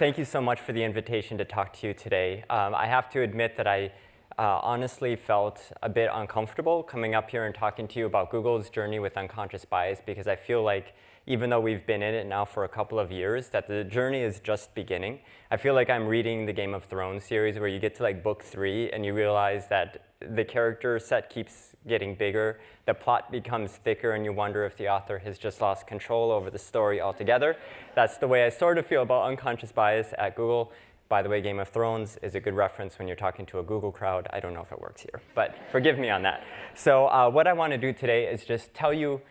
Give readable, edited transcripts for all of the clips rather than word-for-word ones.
Thank you so much for the invitation to talk to you today. I have to admit that I honestly felt a bit uncomfortable coming up here and talking to you about Google's journey with unconscious bias, because I feel like even though we've been in it now for a couple of years, that the journey is just beginning. I feel like I'm reading the Game of Thrones series where you get to like book 3 and you realize that the character set keeps getting bigger, the plot becomes thicker, and you wonder if the author has just lost control over the story altogether. That's the way I sort of feel about unconscious bias at Google. By the way, Game of Thrones is a good reference when you're talking to a Google crowd. I don't know if it works here, but forgive me on that. So what I want to do today is just tell you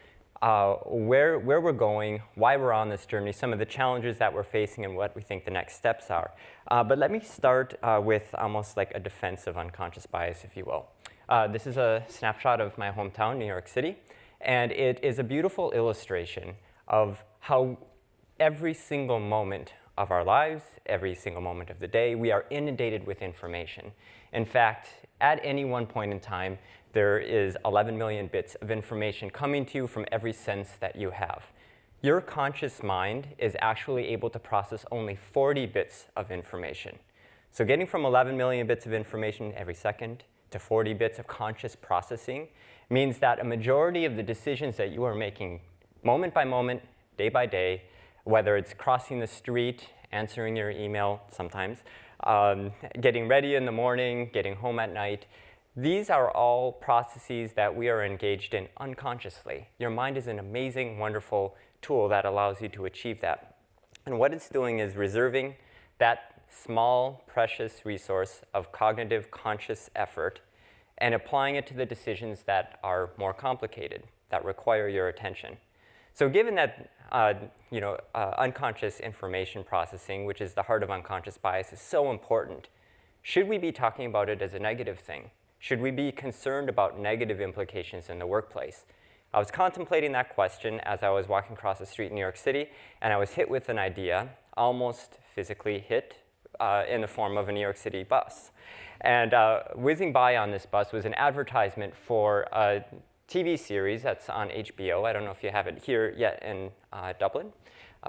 where we're going, why we're on this journey, some of the challenges that we're facing, and what we think the next steps are. But let me start with almost like a defense of unconscious bias, if you will. This is a snapshot of my hometown, New York City, and it is a beautiful illustration of how every single moment of our lives, every single moment of the day, we are inundated with information. In fact, at any one point in time, there is 11 million bits of information coming to you from every sense that you have. Your conscious mind is actually able to process only 40 bits of information. So getting from 11 million bits of information every second to 40 bits of conscious processing means that a majority of the decisions that you are making moment by moment, day by day, whether it's crossing the street, answering your email sometimes, getting ready in the morning, getting home at night, these are all processes that we are engaged in unconsciously. Your mind is an amazing, wonderful tool that allows you to achieve that. And what it's doing is reserving that small, precious resource of cognitive, conscious effort and applying it to the decisions that are more complicated, that require your attention. So given that unconscious information processing, which is the heart of unconscious bias, is so important, should we be talking about it as a negative thing? Should we be concerned about negative implications in the workplace? I was contemplating that question as I was walking across the street in New York City, and I was hit with an idea, almost physically hit, in the form of a New York City bus. And whizzing by on this bus was an advertisement for a TV series that's on HBO. I don't know if you have it here yet in Dublin,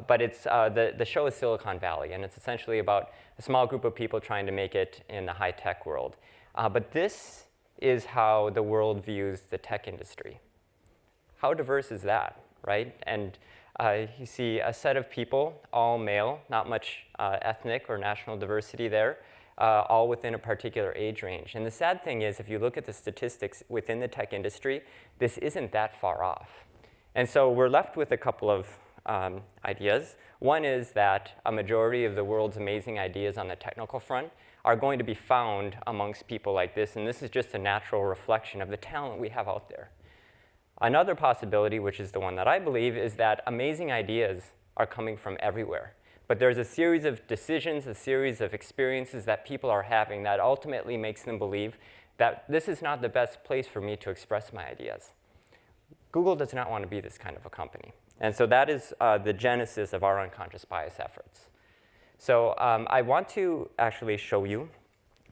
but it's the show is Silicon Valley, and it's essentially about a small group of people trying to make it in the high-tech world. But this is how the world views the tech industry. How diverse is that, right? And you see a set of people, all male, not much ethnic or national diversity there, all within a particular age range. And the sad thing is, if you look at the statistics within the tech industry, this isn't that far off. And so we're left with a couple of ideas. One is that a majority of the world's amazing ideas on the technical front are going to be found amongst people like this, and this is just a natural reflection of the talent we have out there. Another possibility, which is the one that I believe, is that amazing ideas are coming from everywhere. But there's a series of decisions, a series of experiences that people are having that ultimately makes them believe that this is not the best place for me to express my ideas. Google does not want to be this kind of a company. And so that is the genesis of our unconscious bias efforts. So I want to actually show you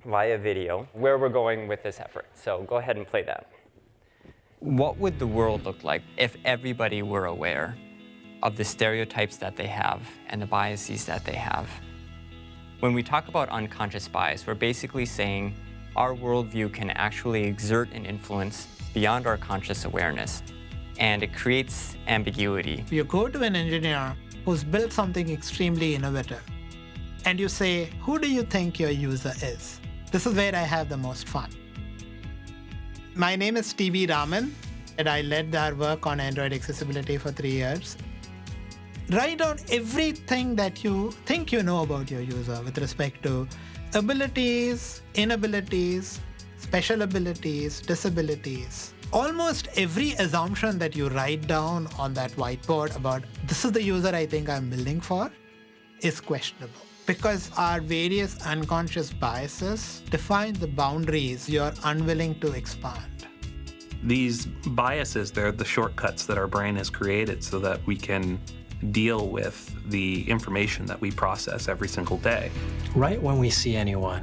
via video where we're going with this effort. So go ahead and play that. What would the world look like if everybody were aware of the stereotypes that they have and the biases that they have? When we talk about unconscious bias, we're basically saying our worldview can actually exert an influence beyond our conscious awareness, and it creates ambiguity. You go to an engineer who's built something extremely innovative, and you say, who do you think your user is? This is where I have the most fun. My name is TV Raman, and I led our work on Android accessibility for 3 years. Write down everything that you think you know about your user with respect to abilities, inabilities, special abilities, disabilities. Almost every assumption that you write down on that whiteboard about this is the user I think I'm building for is questionable, because our various unconscious biases define the boundaries you're unwilling to expand. These biases, they're the shortcuts that our brain has created so that we can deal with the information that we process every single day. Right when we see anyone,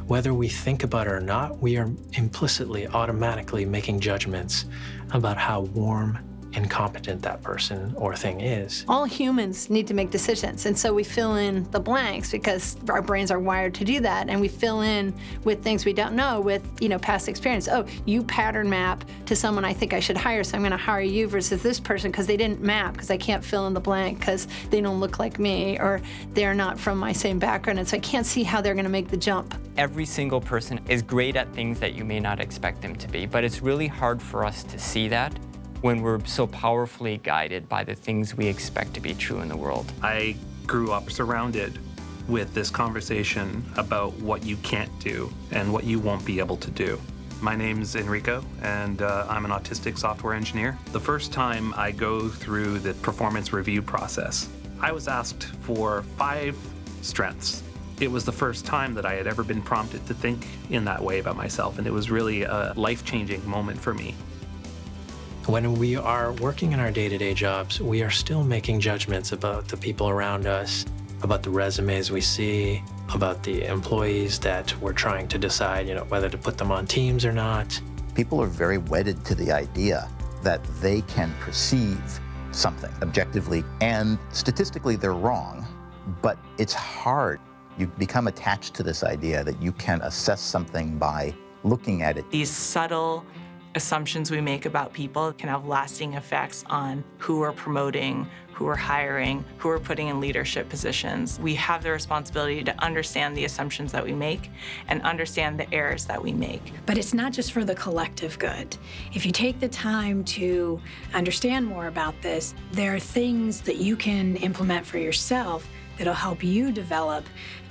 whether we think about it or not, we are implicitly, automatically making judgments about how warm, incompetent that person or thing is. All humans need to make decisions, and so we fill in the blanks because our brains are wired to do that, and we fill in with things we don't know with, past experience. Oh, you pattern map to someone I think I should hire, so I'm going to hire you versus this person because they didn't map, because I can't fill in the blank because they don't look like me, or they're not from my same background, and so I can't see how they're going to make the jump. Every single person is great at things that you may not expect them to be, but it's really hard for us to see that when we're so powerfully guided by the things we expect to be true in the world. I grew up surrounded with this conversation about what you can't do and what you won't be able to do. My name's Enrico, and I'm an autistic software engineer. The first time I go through the performance review process, I was asked for 5 strengths. It was the first time that I had ever been prompted to think in that way about myself, and it was really a life-changing moment for me. When we are working in our day-to-day jobs, we are still making judgments about the people around us, about the resumes we see, about the employees that we're trying to decide, whether to put them on teams or not. People are very wedded to the idea that they can perceive something objectively, and statistically they're wrong, but it's hard. You become attached to this idea that you can assess something by looking at it. These subtle assumptions we make about people can have lasting effects on who we're promoting, who we're hiring, who we're putting in leadership positions. We have the responsibility to understand the assumptions that we make and understand the errors that we make. But it's not just for the collective good. If you take the time to understand more about this, there are things that you can implement for yourself that'll help you develop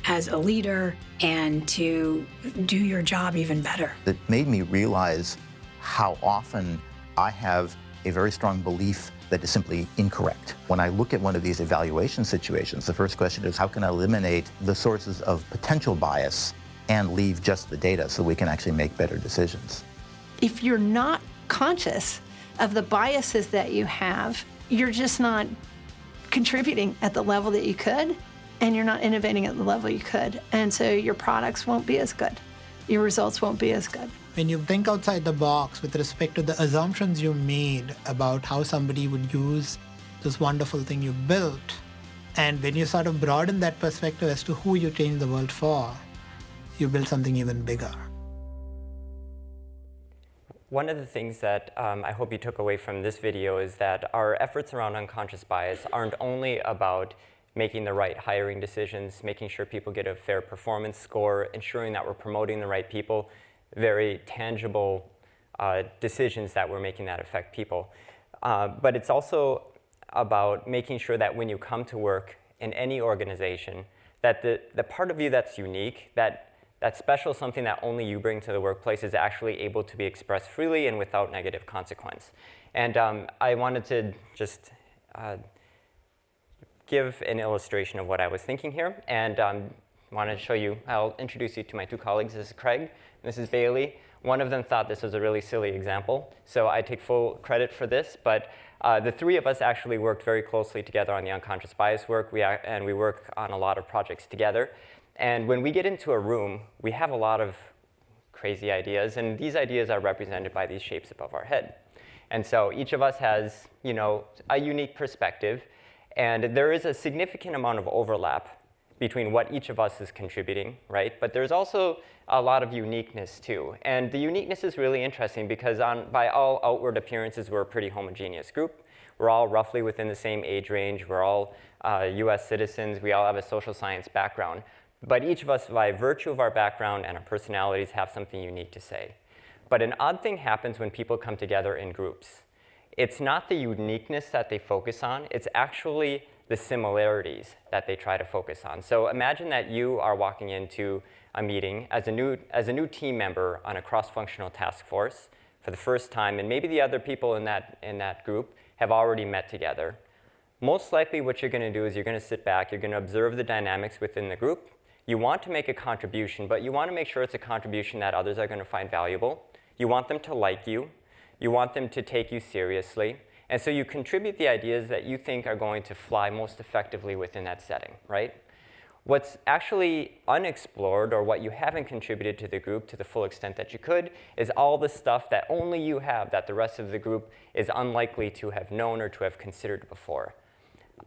as a leader and to do your job even better. It made me realize how often I have a very strong belief that is simply incorrect. When I look at one of these evaluation situations, the first question is, how can I eliminate the sources of potential bias and leave just the data so we can actually make better decisions? If you're not conscious of the biases that you have, you're just not contributing at the level that you could, and you're not innovating at the level you could. And so your products won't be as good. Your results won't be as good. When you think outside the box with respect to the assumptions you made about how somebody would use this wonderful thing you built, and when you sort of broaden that perspective as to who you change the world for, you build something even bigger. One of the things that I hope you took away from this video is that our efforts around unconscious bias aren't only about making the right hiring decisions, making sure people get a fair performance score, ensuring that we're promoting the right people, very tangible decisions that we're making that affect people. But it's also about making sure that when you come to work in any organization, that the part of you that's unique, that special something that only you bring to the workplace is actually able to be expressed freely and without negative consequence. And I wanted to just give an illustration of what I was thinking here, and wanted to show you. I'll introduce you to my 2 colleagues. This is Craig, and this is Bailey. One of them thought this was a really silly example, so I take full credit for this, but the 3 of us actually worked very closely together on the unconscious bias work, and we work on a lot of projects together. And when we get into a room, we have a lot of crazy ideas, and these ideas are represented by these shapes above our head. And so each of us has, a unique perspective, and there is a significant amount of overlap between what each of us is contributing, right? But there's also a lot of uniqueness too. And the uniqueness is really interesting because by all outward appearances, we're a pretty homogeneous group. We're all roughly within the same age range. We're all US citizens. We all have a social science background. But each of us, by virtue of our background and our personalities, have something unique to say. But an odd thing happens when people come together in groups. It's not the uniqueness that they focus on. It's actually the similarities that they try to focus on. So imagine that you are walking into a meeting as a new team member on a cross-functional task force for the first time, and maybe the other people in that group have already met together. Most likely what you're going to do is you're going to sit back, you're going to observe the dynamics within the group. You want to make a contribution, but you want to make sure it's a contribution that others are going to find valuable. You want them to like you. You want them to take you seriously. And so you contribute the ideas that you think are going to fly most effectively within that setting, right? What's actually unexplored, or what you haven't contributed to the group to the full extent that you could, is all the stuff that only you have that the rest of the group is unlikely to have known or to have considered before.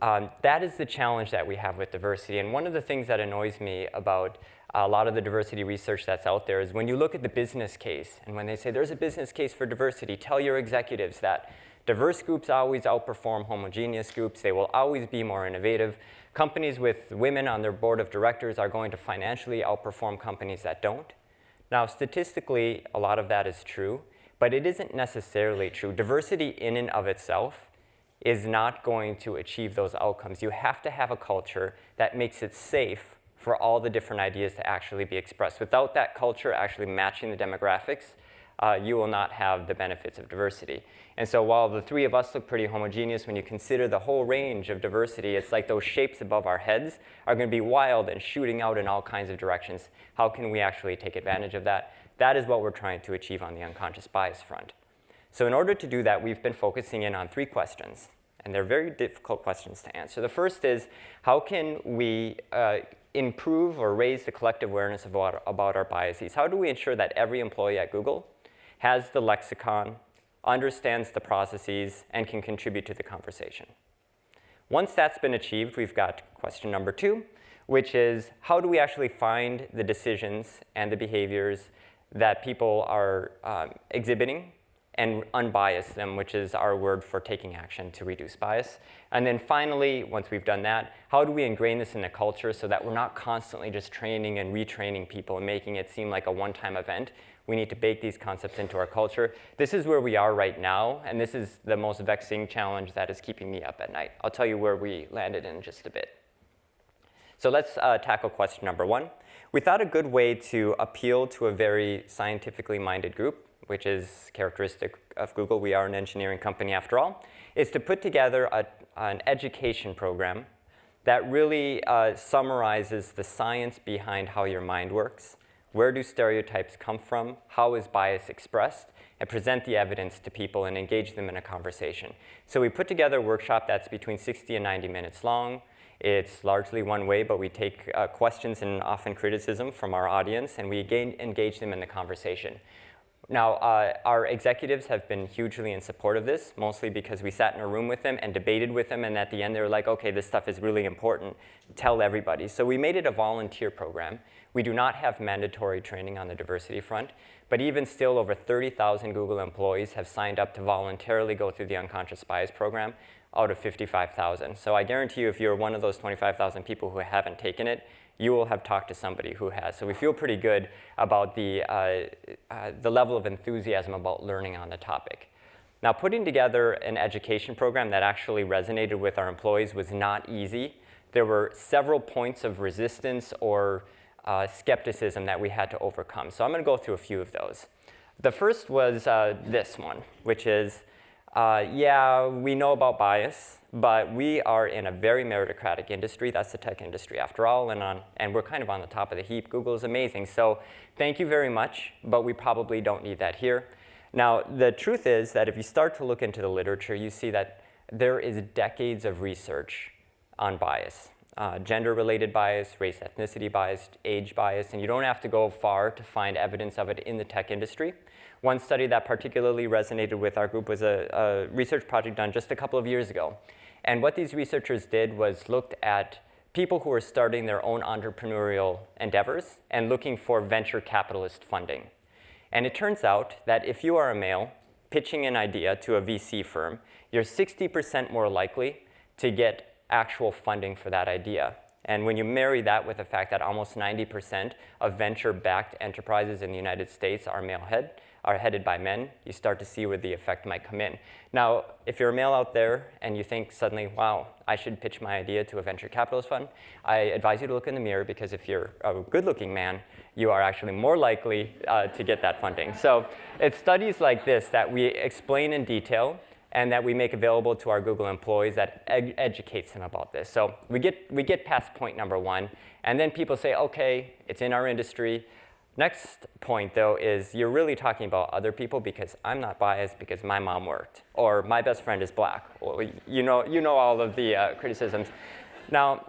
That is the challenge that we have with diversity. And one of the things that annoys me about a lot of the diversity research that's out there is when you look at the business case, and when they say there's a business case for diversity, tell your executives that diverse groups always outperform homogeneous groups. They will always be more innovative. Companies with women on their board of directors are going to financially outperform companies that don't. Now, statistically, a lot of that is true, but it isn't necessarily true. Diversity in and of itself is not going to achieve those outcomes. You have to have a culture that makes it safe for all the different ideas to actually be expressed. Without that culture actually matching the demographics, you will not have the benefits of diversity. And so while the three of us look pretty homogeneous, when you consider the whole range of diversity, it's like those shapes above our heads are going to be wild and shooting out in all kinds of directions. How can we actually take advantage of that? That is what we're trying to achieve on the unconscious bias front. So in order to do that, we've been focusing in on 3 questions, and they're very difficult questions to answer. The first is, how can we improve or raise the collective awareness about our biases? How do we ensure that every employee at Google has the lexicon, understands the processes, and can contribute to the conversation? Once that's been achieved, we've got question number 2, which is, how do we actually find the decisions and the behaviors that people are exhibiting and unbias them, which is our word for taking action to reduce bias. And then finally, once we've done that, how do we ingrain this in the culture so that we're not constantly just training and retraining people and making it seem like a one-time event? We need to bake these concepts into our culture. This is where we are right now, and this is the most vexing challenge that is keeping me up at night. I'll tell you where we landed in just a bit. So let's tackle question number 1. We thought a good way to appeal to a very scientifically minded group, which is characteristic of Google, we are an engineering company after all, is to put together an education program that really summarizes the science behind how your mind works, where do stereotypes come from, how is bias expressed, and present the evidence to people and engage them in a conversation. So we put together a workshop that's between 60 and 90 minutes long. It's largely one way, but we take questions and often criticism from our audience, and we engage them in the conversation. Now, our executives have been hugely in support of this, mostly because we sat in a room with them and debated with them, and at the end they were like, okay, this stuff is really important, tell everybody. So we made it a volunteer program. We do not have mandatory training on the diversity front, but even still, over 30,000 Google employees have signed up to voluntarily go through the unconscious bias program out of 55,000. So I guarantee you, if you're one of those 25,000 people who haven't taken it, you will have talked to somebody who has. So we feel pretty good about the level of enthusiasm about learning on the topic. Now, putting together an education program that actually resonated with our employees was not easy. There were several points of resistance or skepticism that we had to overcome. So I'm going to go through a few of those. The first was this one, which is, yeah, we know about bias, but we are in a very meritocratic industry. That's the tech industry after all, and we're kind of on the top of the heap. Google is amazing, so thank you very much, but we probably don't need that here. Now, the truth is that if you start to look into the literature, you see that there is decades of research on bias. Gender-related bias, race, ethnicity bias, age bias, and you don't have to go far to find evidence of it in the tech industry. One study that particularly resonated with our group was a research project done just a couple of years ago. And what these researchers did was looked at people who were starting their own entrepreneurial endeavors and looking for venture capitalist funding. And it turns out that if you are a male pitching an idea to a VC firm, you're 60% more likely to get actual funding for that idea. And when you marry that with the fact that almost 90% of venture-backed enterprises in the United States are headed by men, you start to see where the effect might come in. Now, if you're a male out there and you think suddenly, wow, I should pitch my idea to a venture capitalist fund, I advise you to look in the mirror, because if you're a good-looking man, you are actually more likely to get that funding. So it's studies like this that we explain in detail and that we make available to our Google employees that educates them about this. So we get past point number 1, and then people say, okay, it's in our industry. Next point, though, is you're really talking about other people, because I'm not biased because my mom worked, or my best friend is black. Well, you know all of the criticisms. Now,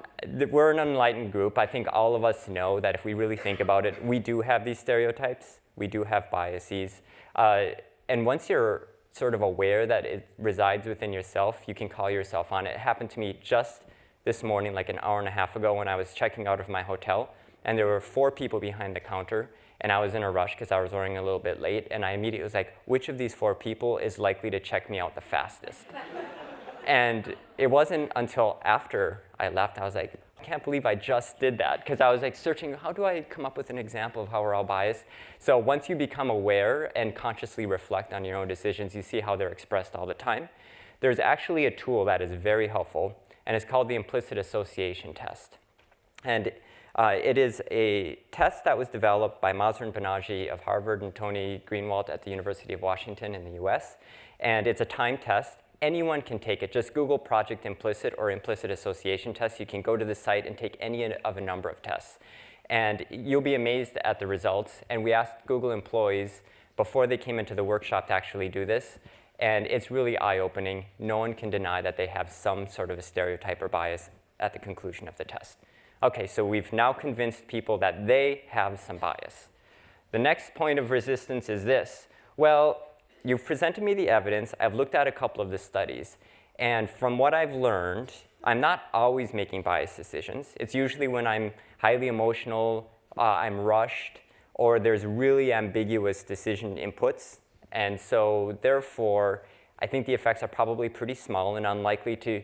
we're an unenlightened group. I think all of us know that if we really think about it, we do have these stereotypes. We do have biases. And once you're sort of aware that it resides within yourself, you can call yourself on it. It happened to me just this morning, like an hour and a half ago, when I was checking out of my hotel, and there were 4 people behind the counter, and I was in a rush because I was running a little bit late, and I immediately was like, which of these 4 people is likely to check me out the fastest? And it wasn't until after I left, I was like, I can't believe I just did that, because I was like searching, how do I come up with an example of how we're all biased? So once you become aware and consciously reflect on your own decisions, you see how they're expressed all the time. There's actually a tool that is very helpful, and it's called the implicit association test. And it is a test that was developed by Mazrin Banaji of Harvard and Tony Greenwald at the University of Washington in the US. And it's a time test. Anyone can take it. Just Google Project Implicit or Implicit Association Test. You can go to the site and take any of a number of tests. And you'll be amazed at the results. And we asked Google employees before they came into the workshop to actually do this. And it's really eye-opening. No one can deny that they have some sort of a stereotype or bias at the conclusion of the test. Okay, so we've now convinced people that they have some bias. The next point of resistance is this. Well, you've presented me the evidence. I've looked at a couple of the studies. And from what I've learned, I'm not always making biased decisions. It's usually when I'm highly emotional, I'm rushed, or there's really ambiguous decision inputs. And so therefore, I think the effects are probably pretty small and unlikely to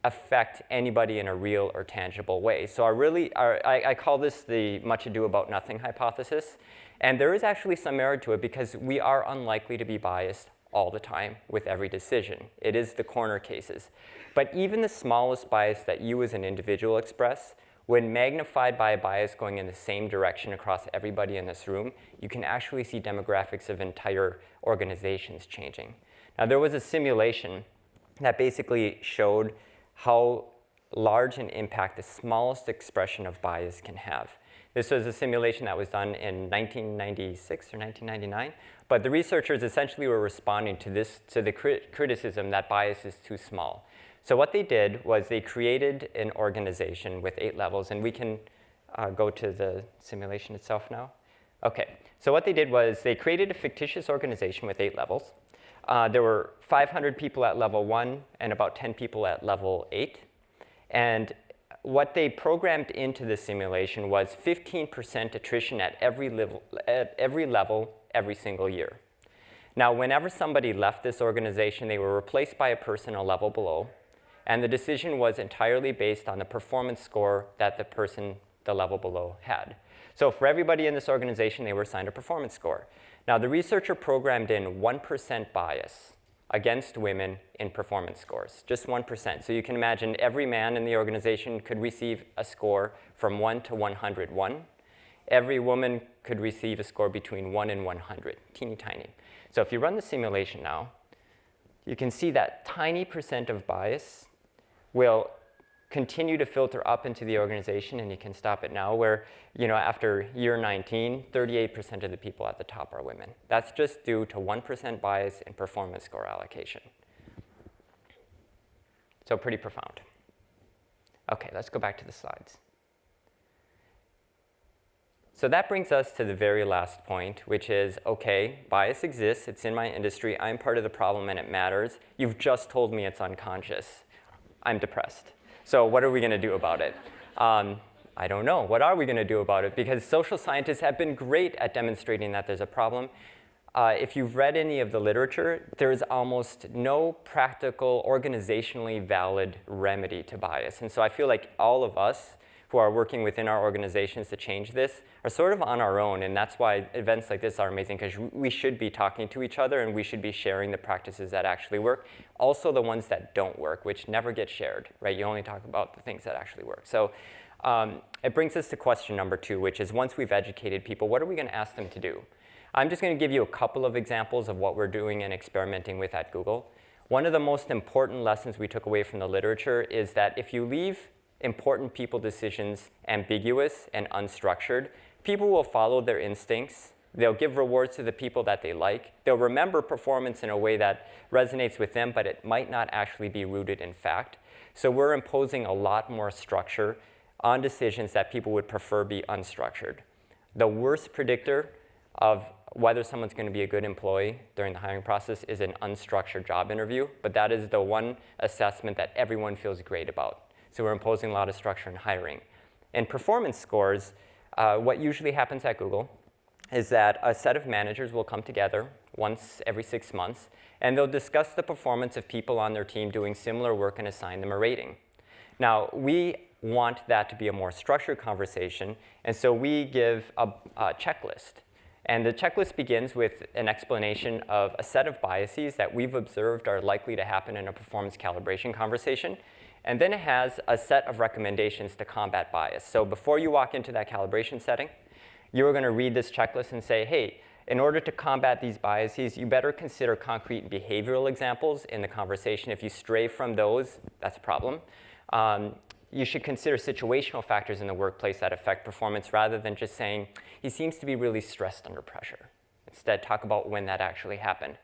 affect anybody in a real or tangible way. So I call this the much ado about nothing hypothesis. And there is actually some merit to it because we are unlikely to be biased all the time with every decision. It is the corner cases. But even the smallest bias that you as an individual express, when magnified by a bias going in the same direction across everybody in this room, you can actually see demographics of entire organizations changing. Now, there was a simulation that basically showed how large an impact the smallest expression of bias can have. This was a simulation that was done in 1996 or 1999, but the researchers essentially were responding to the criticism that bias is too small. So what they did was they created an organization with 8 levels, and we can go to the simulation itself now. Okay, so what they did was they created a fictitious organization with 8 levels. There were 500 people at level 1 and about 10 people at level 8. And what they programmed into the simulation was 15% attrition at every level, every single year. Now, whenever somebody left this organization, they were replaced by a person a level below. And the decision was entirely based on the performance score that the person the level below had. So for everybody in this organization, they were assigned a performance score. Now, the researcher programmed in 1% bias against women in performance scores, just 1%. So you can imagine every man in the organization could receive a score from 1 to 101. Every woman could receive a score between 1 and 100, teeny tiny. So if you run the simulation now, you can see that tiny percent of bias will continue to filter up into the organization, and you can stop it now, where after year 19, 38% of the people at the top are women. That's just due to 1% bias in performance score allocation. So pretty profound. Okay, let's go back to the slides. So that brings us to the very last point, which is, okay, bias exists, it's in my industry, I'm part of the problem and it matters. You've just told me it's unconscious. I'm depressed. So what are we going to do about it? I don't know. What are we going to do about it? Because social scientists have been great at demonstrating that there's a problem. If you've read any of the literature, there's almost no practical, organizationally valid remedy to bias. And so I feel like all of us who are working within our organizations to change this are sort of on our own, and that's why events like this are amazing, because we should be talking to each other and we should be sharing the practices that actually work, also the ones that don't work, which never get shared, right? You only talk about the things that actually work. So it brings us to question number 2, which is once we've educated people, what are we going to ask them to do? I'm just going to give you a couple of examples of what we're doing and experimenting with at Google. One of the most important lessons we took away from the literature is that if you leave important people decisions ambiguous and unstructured, people will follow their instincts. They'll give rewards to the people that they like. They'll remember performance in a way that resonates with them, but it might not actually be rooted in fact. So we're imposing a lot more structure on decisions that people would prefer be unstructured. The worst predictor of whether someone's going to be a good employee during the hiring process is an unstructured job interview, but that is the one assessment that everyone feels great about. So we're imposing a lot of structure in hiring. In performance scores, what usually happens at Google is that a set of managers will come together once every 6 months, and they'll discuss the performance of people on their team doing similar work and assign them a rating. Now, we want that to be a more structured conversation, and so we give a checklist. And the checklist begins with an explanation of a set of biases that we've observed are likely to happen in a performance calibration conversation. And then it has a set of recommendations to combat bias. So before you walk into that calibration setting, you're going to read this checklist and say, hey, in order to combat these biases, you better consider concrete behavioral examples in the conversation. If you stray from those, that's a problem. You should consider situational factors in the workplace that affect performance rather than just saying, he seems to be really stressed under pressure. Instead, talk about when that actually happened.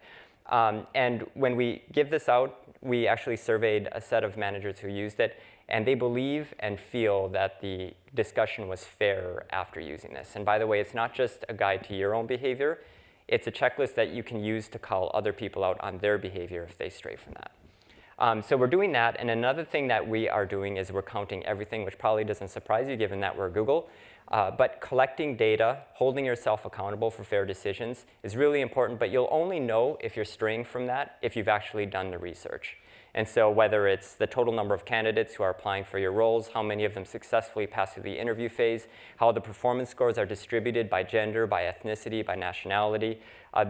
And when we give this out, we actually surveyed a set of managers who used it, and they believe and feel that the discussion was fair after using this. And by the way, it's not just a guide to your own behavior. It's a checklist that you can use to call other people out on their behavior if they stray from that. So we're doing that, and another thing that we are doing is we're counting everything, which probably doesn't surprise you given that we're Google. But collecting data, holding yourself accountable for fair decisions is really important, but you'll only know if you're straying from that if you've actually done the research. And so whether it's the total number of candidates who are applying for your roles, how many of them successfully pass through the interview phase, how the performance scores are distributed by gender, by ethnicity, by nationality,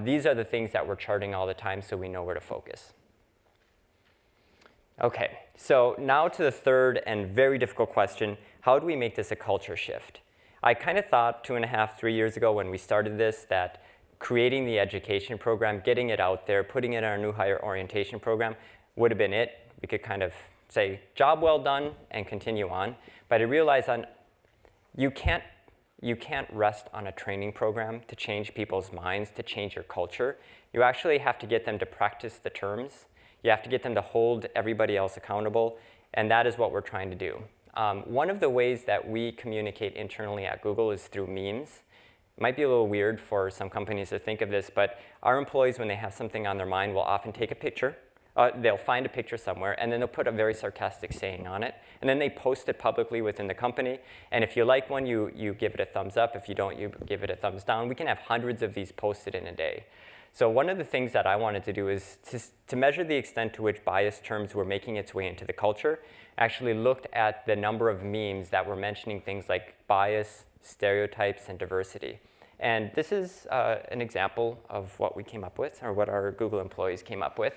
these are the things that we're charting all the time so we know where to focus. Okay, so now to the third and very difficult question, how do we make this a culture shift? I kind of thought 2.5, 3 years ago when we started this that creating the education program, getting it out there, putting it in our new hire orientation program would have been it. We could kind of say, job well done, and continue on. But I realized you can't rest on a training program to change people's minds, to change your culture. You actually have to get them to practice the terms. You have to get them to hold everybody else accountable, and that is what we're trying to do. One of the ways that we communicate internally at Google is through memes. It might be a little weird for some companies to think of this, but our employees, when they have something on their mind, will often take a picture. They'll find a picture somewhere, and then they'll put a very sarcastic saying on it, and then they post it publicly within the company. And if you like one, you give it a thumbs up. If you don't, you give it a thumbs down. We can have hundreds of these posted in a day. So one of the things that I wanted to do is to measure the extent to which bias terms were making its way into the culture. Actually looked at the number of memes that were mentioning things like bias, stereotypes, and diversity. And this is an example of what we came up with, or what our Google employees came up with.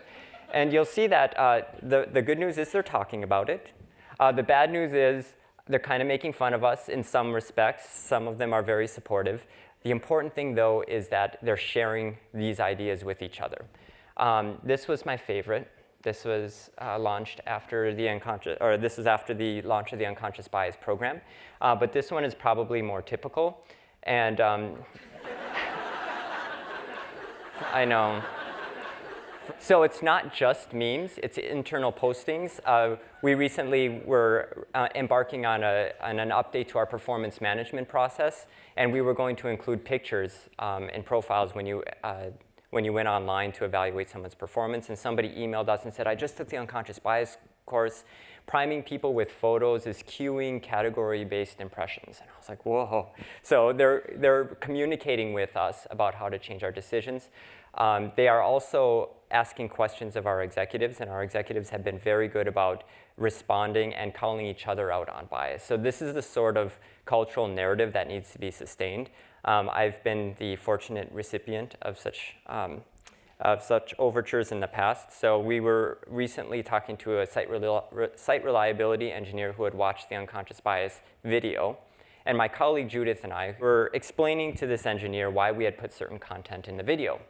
And you'll see that the good news is they're talking about it. The bad news is they're kind of making fun of us in some respects. Some of them are very supportive. The important thing, though, is that they're sharing these ideas with each other. This was my favorite. This was launched after the this is after the launch of the Unconscious Bias program. But this one is probably more typical. And I know. So it's not just memes, it's internal postings. We recently were embarking on an update to our performance management process, and we were going to include pictures in profiles when you went online to evaluate someone's performance. And somebody emailed us and said, I just took the Unconscious Bias course. Priming people with photos is cueing category-based impressions. And I was like, whoa. So they're communicating with us about how to change our decisions. They are also asking questions of our executives, and our executives have been very good about responding and calling each other out on bias. So this is the sort of cultural narrative that needs to be sustained. I've been the fortunate recipient of such overtures in the past. So we were recently talking to a site reliability engineer who had watched the Unconscious Bias video. And my colleague Judith and I were explaining to this engineer why we had put certain content in the video.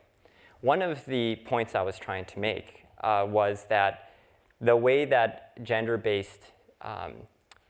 One of the points I was trying to make was that the way that gender-based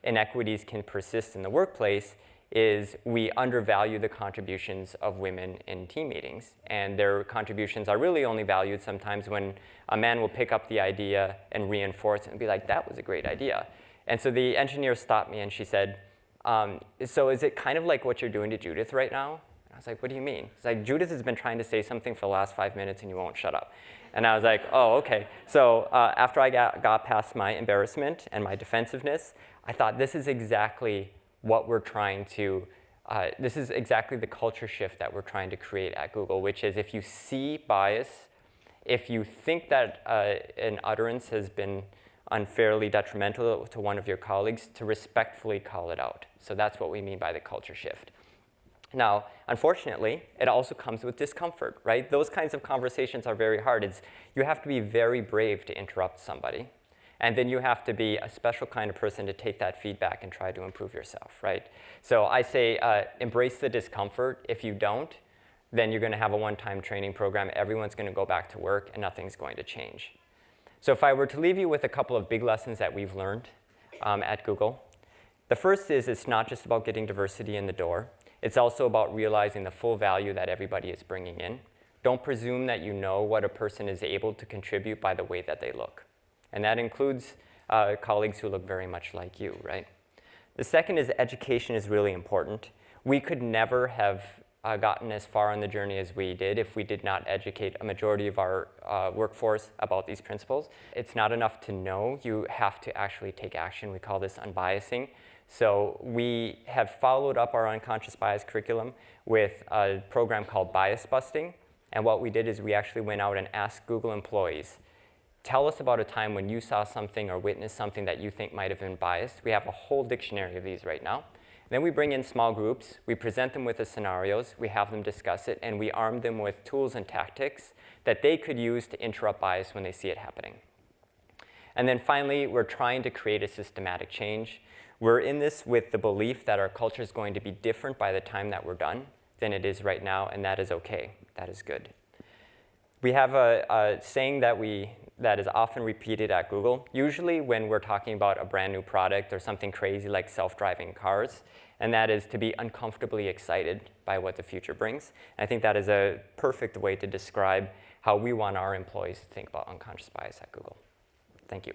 inequities can persist in the workplace is we undervalue the contributions of women in team meetings. And their contributions are really only valued sometimes when a man will pick up the idea and reinforce it and be like, that was a great idea. And so the engineer stopped me and she said, so is it kind of like what you're doing to Judith right now? I was like, what do you mean? It's like, Judith has been trying to say something for the last 5 minutes and you won't shut up. And I was like, oh, okay. So after I got past my embarrassment and my defensiveness, I thought this is exactly what we're trying to, this is exactly the culture shift that we're trying to create at Google, which is if you see bias, if you think that an utterance has been unfairly detrimental to one of your colleagues, to respectfully call it out. So that's what we mean by the culture shift. Now, unfortunately, it also comes with discomfort, right? Those kinds of conversations are very hard. You have to be very brave to interrupt somebody. And then you have to be a special kind of person to take that feedback and try to improve yourself, right? So I say embrace the discomfort. If you don't, then you're going to have a one-time training program. Everyone's going to go back to work, and nothing's going to change. So if I were to leave you with a couple of big lessons that we've learned at Google, the first is it's not just about getting diversity in the door. It's also about realizing the full value that everybody is bringing in. Don't presume that you know what a person is able to contribute by the way that they look. And that includes colleagues who look very much like you, right? The second is education is really important. We could never have gotten as far on the journey as we did if we did not educate a majority of our workforce about these principles. It's not enough to know, you have to actually take action. We call this unbiasing. So we have followed up our unconscious bias curriculum with a program called Bias Busting. And what we did is we actually went out and asked Google employees, tell us about a time when you saw something or witnessed something that you think might have been biased. We have a whole dictionary of these right now. Then we bring in small groups, we present them with the scenarios, we have them discuss it, and we arm them with tools and tactics that they could use to interrupt bias when they see it happening. And then finally, we're trying to create a systematic change. We're in this with the belief that our culture is going to be different by the time that we're done than it is right now, and that is okay. That is good. We have a saying that is often repeated at Google, usually when we're talking about a brand new product or something crazy like self-driving cars, and that is to be uncomfortably excited by what the future brings. And I think that is a perfect way to describe how we want our employees to think about unconscious bias at Google. Thank you.